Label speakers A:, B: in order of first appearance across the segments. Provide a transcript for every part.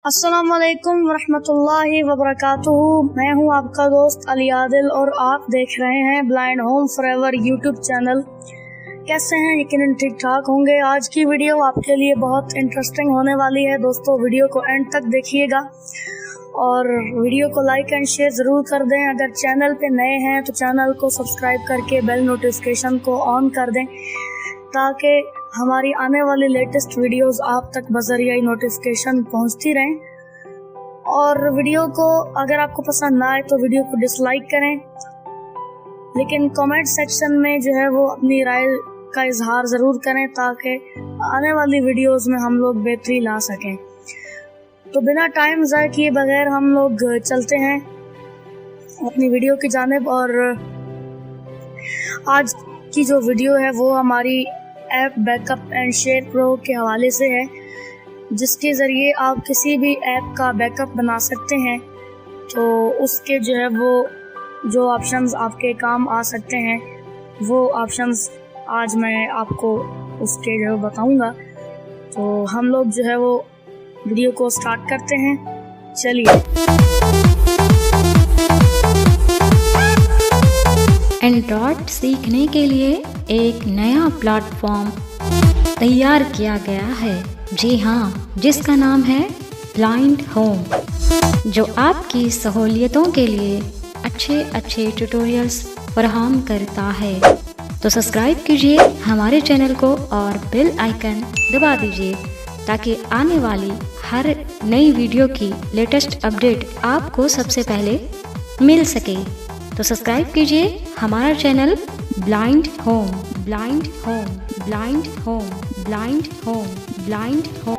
A: अस्सलाम वालेकुम वरहमतुल्लाहि वबरकातुहू। मैं हूं आपका दोस्त अली आदिल और आप देख रहे हैं blind home forever YouTube channel. कैसे हैं? यकीनन ठीक ठाक होंगे। आज की वीडियो आपके लिए बहुत इंटरेस्टिंग होने वाली है दोस्तों, वीडियो को एंड तक देखिएगा और वीडियो को लाइक एंड शेयर ज़रूर कर दें। अगर चैनल पे नए हैं तो चैनल को सब्सक्राइब करके बेल नोटिफिकेशन को ऑन कर दें ताकि हमारी आने वाली लेटेस्ट वीडियोस आप तक बज़रिया नोटिफिकेशन पहुंचती रहें। और वीडियो को अगर आपको पसंद ना आए तो वीडियो को डिसलाइक करें, लेकिन कमेंट सेक्शन में जो है वो अपनी राय का इजहार ज़रूर करें ताकि आने वाली वीडियोस में हम लोग बेहतरी ला सकें। तो बिना टाइम ज़ाया किए बगैर हम लोग चलते हैं अपनी वीडियो की जानिब। और आज की जो वीडियो है वो हमारी app backup and share pro के हवाले से है, जिसके ज़रिए आप किसी भी ऐप का बैकअप बना सकते हैं। तो उसके जो है वो जो ऑप्शंस आपके काम आ सकते हैं वो ऑप्शंस आज मैं आपको उसके जो बताऊंगा। तो हम लोग जो है वो वीडियो को स्टार्ट करते हैं। चलिए।
B: एंड्रॉयड सीखने के लिए एक नया प्लेटफॉर्म तैयार किया गया है। जी हाँ, जिसका नाम है ब्लाइंड होम, जो आपकी सहूलियतों के लिए अच्छे ट्यूटोरियल्स फराहम करता है। तो सब्सक्राइब कीजिए हमारे चैनल को और बेल आइकन दबा दीजिए ताकि आने वाली हर नई वीडियो की लेटेस्ट अपडेट आपको सबसे पहले मिल सके। तो सब्सक्राइब कीजिए हमारा channel blind home, blind home, blind home, blind home, blind home.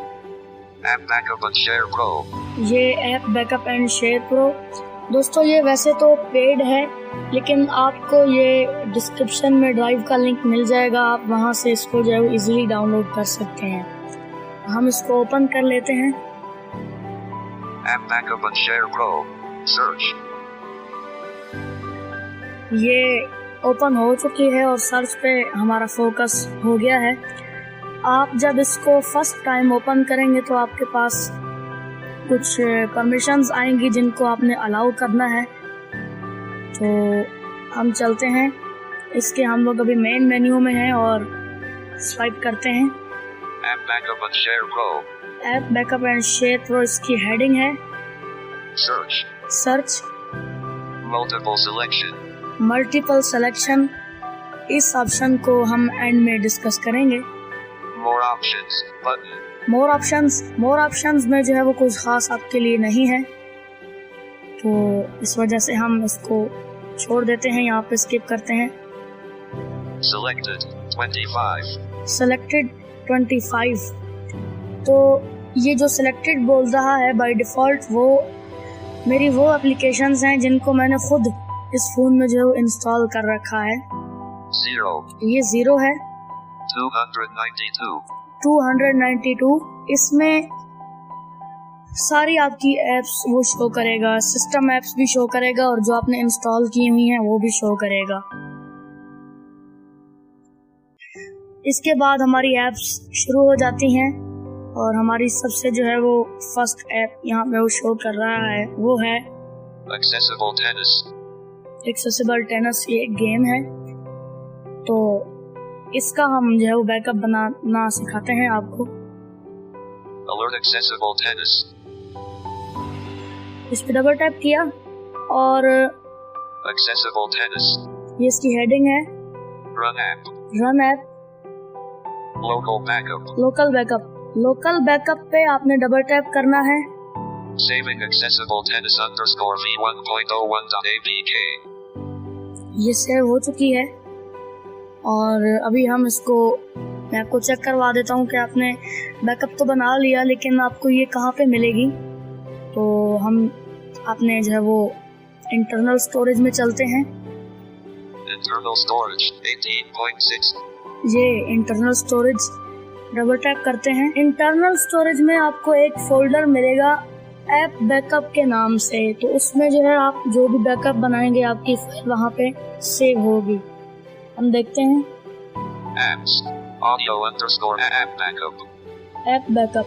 C: App backup and share pro.
A: ये app backup and share pro दोस्तों, ये वैसे तो पेड है, लेकिन आपको ये डिस्क्रिप्शन में ड्राइव का लिंक मिल जाएगा। आप वहां से इसको जो है इजीली डाउनलोड कर सकते हैं। हम इसको ओपन कर लेते हैं।
C: App backup and share pro, search.
A: ये ओपन हो चुकी है और सर्च पे हमारा फोकस हो गया है। आप जब इसको फर्स्ट टाइम ओपन करेंगे तो आपके पास कुछ परमिशंस आएंगी जिनको आपने अलाउ करना है। तो हम चलते हैं इसके, हम लोग अभी मेन मेन्यू में हैं और स्वाइप करते हैं।
C: App backup and share pro,
A: app backup and share pro, इसकी हेडिंग है सर्च मल्टीपल सिलेक्शन। इस ऑप्शन को हम एंड में डिस्कस करेंगे। मोर ऑप्शंस में जो है वो कुछ खास आपके लिए नहीं है, तो इस वजह से हम इसको छोड़ देते हैं, यहाँ पे स्किप करते हैं। Selected 25। तो ये जो सिलेक्टेड बोल रहा है बाय डिफॉल्ट वो मेरी वो एप्लीकेशंस हैं जिनको मैंने खुद इस फोन में जो इंस्टॉल कर रखा है। ये 0 है। 292। इसमें सारी आपकी एप्स वो शो करेगा, सिस्टम एप्स भी शो करेगा और जो आपने इंस्टॉल की हुई हैं वो भी शो करेगा। इसके बाद हमारी एप्स शुरू हो जाती हैं और हमारी सबसे जो है वो फर्स्ट ऐप यहाँ पे वो शो कर रहा है वो है एक्सेसिबल टेनिस। ये एक गेम है, तो इसका हम जो है वो बैकअप बनाना सिखाते हैं आपको। इस पे डबल टैप किया और ये इसकी हेडिंग है रन ऐप लोकल बैकअप पे आपने डबल टैप करना है।
C: Saving accessible tennis _v1.01.apk।
A: ये सेव हो चुकी है और अभी हम इसको, मैं आपको चेक करवा देता हूँ कि आपने बैकअप तो बना लिया लेकिन आपको ये कहाँ पे मिलेगी। तो हम आपने जो है वो इंटरनल स्टोरेज में चलते हैं।
C: Internal storage 18.6।
A: ये इंटरनल स्टोरेज डबल टैप करते हैं। इंटरनल स्टोरेज में आपको एक फोल्डर मिलेगा ऐप बैकअप के नाम से, तो उसमें जो है आप जो भी बैकअप बनाएंगे आपकी फाइल वहाँ पे सेव होगी। हम देखते हैं
C: apps audio _ app backup।
A: App backup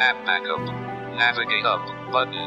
C: App backup. Navigate up button.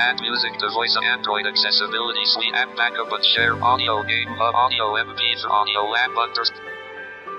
C: Add music to voice Android accessibility suite. App backup and share audio game audio MP3 audio app under.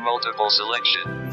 C: Multiple selection.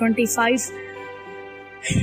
A: 25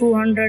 A: 200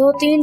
A: 2-3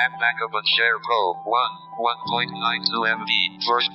C: App backup and share pro 1.92 MB version.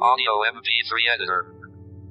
C: Audio MP3 editor.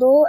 A: 2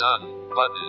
C: Done button.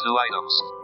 C: 2 items.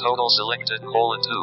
C: Total selected: 2.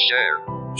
C: Share.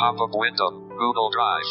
C: Pop-up window. Google Drive.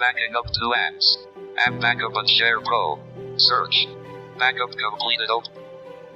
C: Backing up 2 apps. App backup and share pro. Search. Backup completed.